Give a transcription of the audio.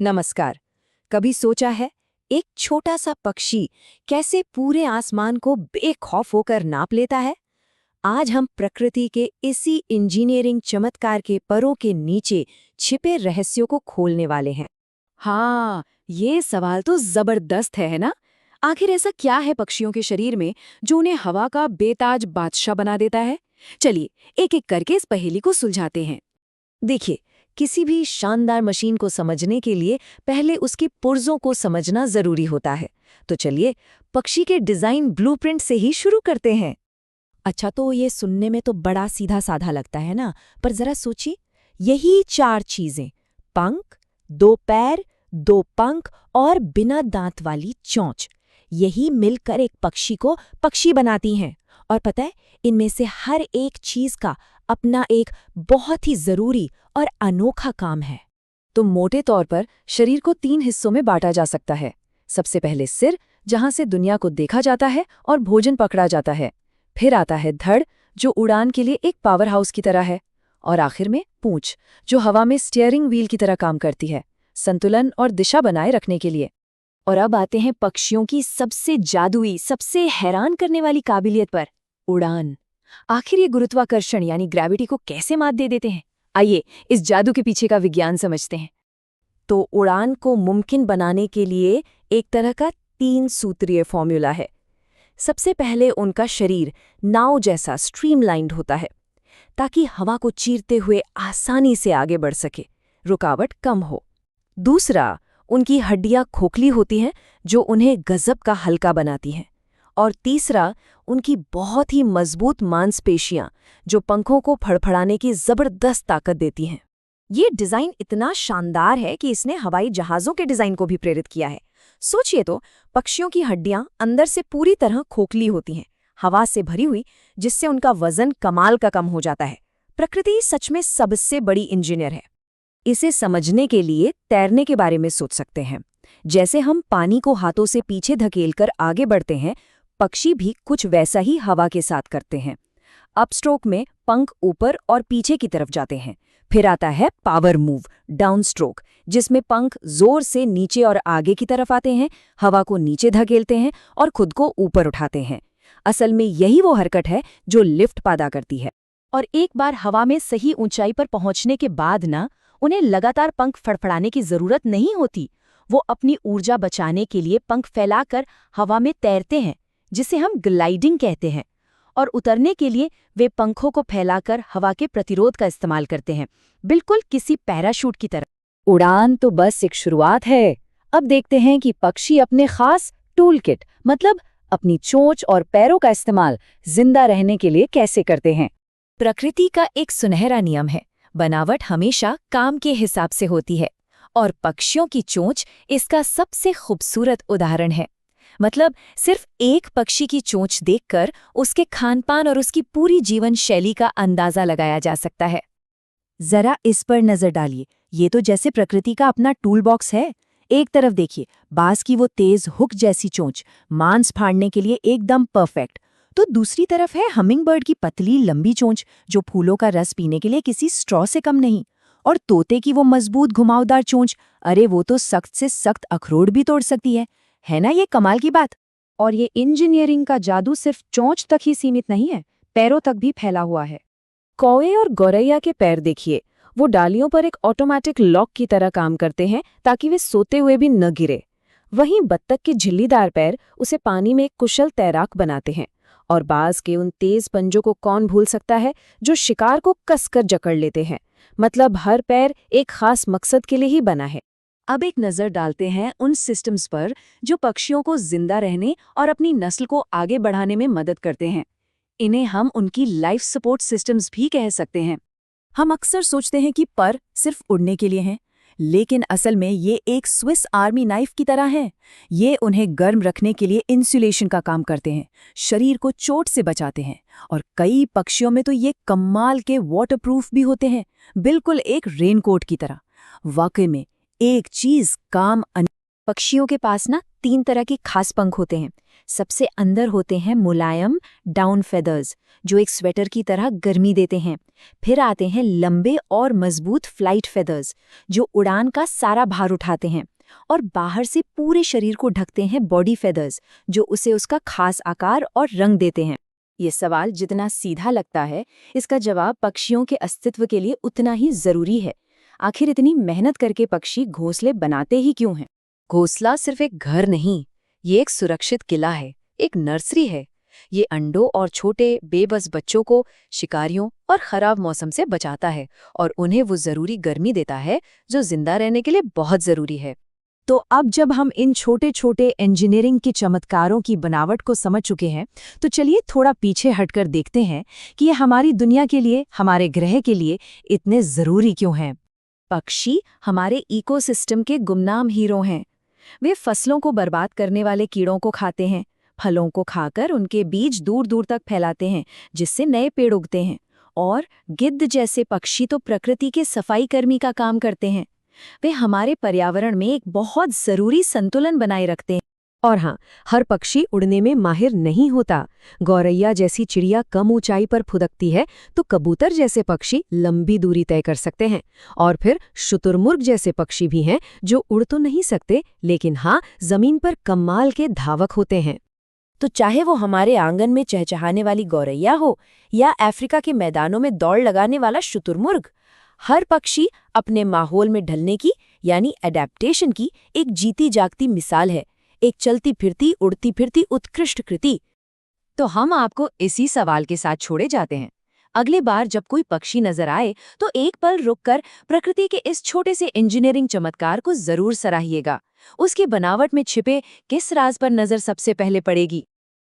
नमस्कार। कभी सोचा है एक छोटा सा पक्षी कैसे पूरे आसमान को बेखौफ होकर नाप लेता है? आज हम प्रकृति के इसी इंजीनियरिंग चमत्कार के परों के नीचे छिपे रहस्यों को खोलने वाले हैं। हाँ, ये सवाल तो जबरदस्त है ना? आखिर ऐसा क्या है पक्षियों के शरीर में जो उन्हें हवा का बेताज बादशाह बना देता है? चलिए, एक-एक करके इस पहेली को सुलझाते हैं। देखिए, किसी भी शानदार मशीन को समझने के लिए पहले उसकी पुर्जों को समझना जरूरी होता है। तो चलिए, पक्षी के डिजाइन ब्लूप्रिंट से ही शुरू करते हैं। अच्छा, तो ये सुनने में तो बड़ा सीधा साधा लगता है ना, पर जरा सोचिए, यही चार चीजें, पंख, दो पैर, दो पंख और बिना दांत वाली चोंच, यही मिलकर एक पक्षी को पक्षी बनाती हैं। और पता है, इनमें से हर एक चीज का अपना एक बहुत ही जरूरी और अनोखा काम है। तो मोटे तौर पर शरीर को 3 हिस्सों में बांटा जा सकता है। सबसे पहले सिर, जहां से दुनिया को देखा जाता है और भोजन पकड़ा जाता है। फिर आता है धड़, जो उड़ान के लिए एक पावर हाउस की तरह है। और आखिर में पूंछ, जो हवा में स्टीयरिंग व्हील की तरह काम करती है, संतुलन और दिशा बनाए रखने के लिए। और अब आते हैं पक्षियों की सबसे जादुई, सबसे हैरान करने वाली काबिलियत पर, उड़ान। आखिर ये गुरुत्वाकर्षण यानी ग्रेविटी को कैसे मात दे देते हैं? आइए इस जादू के पीछे का विज्ञान समझते हैं। तो उड़ान को मुमकिन बनाने के लिए एक तरह का 3 सूत्रीय फॉर्मूला है। सबसे पहले उनका शरीर नाव जैसा स्ट्रीमलाइंड होता है, ताकि हवा को चीरते हुए आसानी से आगे बढ़ सके, रुकावट कम हो। दूसरा, उनकी हड्डियां खोखली होती हैं, जो उन्हें गजब का हल्का बनाती हैं। और तीसरा, उनकी बहुत ही मजबूत मांसपेशियां, जो पंखों को फड़फड़ाने की जबरदस्त ताकत देती हैं। ये डिजाइन इतना शानदार है कि इसने हवाई जहाजों के डिजाइन को भी प्रेरित किया है। सोचिए तो, पक्षियों की हड्डियां अंदर से पूरी तरह खोखली होती हैं, हवा से भरी हुई, जिससे उनका वजन कमाल का कम हो जाता है। प्रकृति सच में सबसे बड़ी इंजीनियर है। इसे समझने के लिए तैरने के बारे में सोच सकते हैं। जैसे हम पानी को हाथों से पीछे धकेलकर आगे बढ़ते हैं, पक्षी भी कुछ वैसा ही हवा के साथ करते हैं। अपस्ट्रोक में पंख ऊपर और पीछे की तरफ जाते हैं। फिर आता है पावर मूव, डाउन स्ट्रोक, जिसमें पंख जोर से नीचे और आगे की तरफ आते हैं, हवा को नीचे धकेलते हैं और खुद को ऊपर उठाते हैं। असल में यही वो हरकत है जो लिफ्ट पैदा करती है। और एक बार हवा में सही ऊंचाई पर पहुंचने के बाद ना, उन्हें लगातार पंख फड़फड़ाने की जरूरत नहीं होती। वो अपनी ऊर्जा बचाने के लिए पंख फैलाकर हवा में तैरते हैं, जिसे हम ग्लाइडिंग कहते हैं। और उतरने के लिए वे पंखों को फैलाकर हवा के प्रतिरोध का इस्तेमाल करते हैं, बिल्कुल किसी पैराशूट की तरह। उड़ान तो बस एक शुरुआत है। अब देखते हैं कि पक्षी अपने खास टूल किट, मतलब अपनी चोंच और पैरों का इस्तेमाल जिंदा रहने के लिए कैसे करते हैं। प्रकृति का एक सुनहरा नियम है, बनावट हमेशा काम के हिसाब से होती है, और पक्षियों की चोंच इसका सबसे खूबसूरत उदाहरण है। मतलब सिर्फ एक पक्षी की चोंच देखकर उसके खानपान और उसकी पूरी जीवन शैली का अंदाजा लगाया जा सकता है। जरा इस पर नजर डालिए, ये तो जैसे प्रकृति का अपना टूल बॉक्स है। एक तरफ देखिए, बाज की वो तेज हुक जैसी चोंच, मांस फाड़ने के लिए एकदम परफेक्ट। तो दूसरी तरफ है हमिंगबर्ड की पतली लंबी चोंच, जो फूलों का रस पीने के लिए किसी स्ट्रॉ से कम नहीं। और तोते की वो मजबूत घुमावदार चोंच, अरे वो तो सख्त से सख्त अखरोट भी तोड़ सकती है ना? ये कमाल की बात। और ये इंजीनियरिंग का जादू सिर्फ चोंच तक ही सीमित नहीं है, पैरों तक भी फैला हुआ है। कौवे और गौरैया के पैर देखिए, वो डालियों पर एक ऑटोमेटिक लॉक की तरह काम करते हैं, ताकि वे सोते हुए भी न गिरे। वहीं बत्तख के झिल्लीदार पैर उसे पानी में एक कुशल तैराक बनाते हैं। और बाज के उन तेज पंजों को कौन भूल सकता है, जो शिकार को कसकर जकड़ लेते हैं। मतलब हर पैर एक खास मकसद के लिए ही बना है। अब एक नजर डालते हैं उन सिस्टम्स पर जो पक्षियों को जिंदा रहने और अपनी नस्ल को आगे बढ़ाने में मदद करते हैं। इन्हें हम उनकी लाइफ सपोर्ट सिस्टम्स भी कह सकते हैं। हम अक्सर सोचते हैं कि पर सिर्फ उड़ने के लिए हैं, लेकिन असल में ये एक स्विस आर्मी नाइफ की तरह है। ये उन्हें गर्म रखने के लिए इंसुलेशन का काम करते हैं, शरीर को चोट से बचाते हैं। और कई पक्षियों में तो ये कमाल के वाटरप्रूफ भी होते हैं, बिल्कुल एक रेनकोट की तरह। वाकई में एक चीज काम। पक्षियों के पास ना 3 तरह के खास पंख होते हैं। सबसे अंदर होते हैं मुलायम डाउन फेदर्स, जो एक स्वेटर की तरह गर्मी देते हैं। फिर आते हैं लंबे और मजबूत फ्लाइट फेदर्स, जो उड़ान का सारा भार उठाते हैं। और बाहर से पूरे शरीर को ढकते हैं बॉडी फेदर्स, जो उसे उसका खास आकार और रंग देते हैं। ये सवाल जितना सीधा लगता है, इसका जवाब पक्षियों के अस्तित्व के लिए उतना ही जरूरी है। आखिर इतनी मेहनत करके पक्षी घोंसले बनाते ही क्यों हैं? घोंसला सिर्फ एक घर नहीं, ये एक सुरक्षित किला है, एक नर्सरी है। ये अंडों और छोटे बेबस बच्चों को शिकारियों और खराब मौसम से बचाता है और उन्हें वो जरूरी गर्मी देता है जो जिंदा रहने के लिए बहुत जरूरी है। तो अब जब हम इन छोटे छोटे इंजीनियरिंग के चमत्कारों की बनावट को समझ चुके हैं, तो चलिए थोड़ा पीछे हटकर देखते हैं कि ये हमारी दुनिया के लिए, हमारे ग्रह के लिए इतने जरूरी क्यों हैं। पक्षी हमारे इकोसिस्टम के गुमनाम हीरो हैं। वे फसलों को बर्बाद करने वाले कीड़ों को खाते हैं, फलों को खाकर उनके बीज दूर दूर तक फैलाते हैं, जिससे नए पेड़ उगते हैं। और गिद्ध जैसे पक्षी तो प्रकृति के सफाई कर्मी का काम करते हैं। वे हमारे पर्यावरण में एक बहुत जरूरी संतुलन बनाए रखते हैं। और हाँ, हर पक्षी उड़ने में माहिर नहीं होता। गौरैया जैसी चिड़िया कम ऊंचाई पर फुदकती है, तो कबूतर जैसे पक्षी लंबी दूरी तय कर सकते हैं। और फिर शुतुरमुर्ग जैसे पक्षी भी हैं जो उड़ तो नहीं सकते, लेकिन हाँ, जमीन पर कमाल के धावक होते हैं। तो चाहे वो हमारे आंगन में चहचहाने वाली गौरैया हो या अफ्रीका के मैदानों में दौड़ लगाने वाला शुतुरमुर्ग, हर पक्षी अपने माहौल में ढलने की यानी एडेप्टेशन की एक जीती जागती मिसाल है, एक चलती फिरती उड़ती फिरती उत्कृष्ट कृति। तो हम आपको इसी सवाल के साथ छोड़े जाते हैं। अगली बार जब कोई पक्षी नजर आए, तो एक पल रुककर प्रकृति के इस छोटे से इंजीनियरिंग चमत्कार को जरूर सराहिएगा। उसकी बनावट में छिपे किस राज पर नजर सबसे पहले पड़ेगी?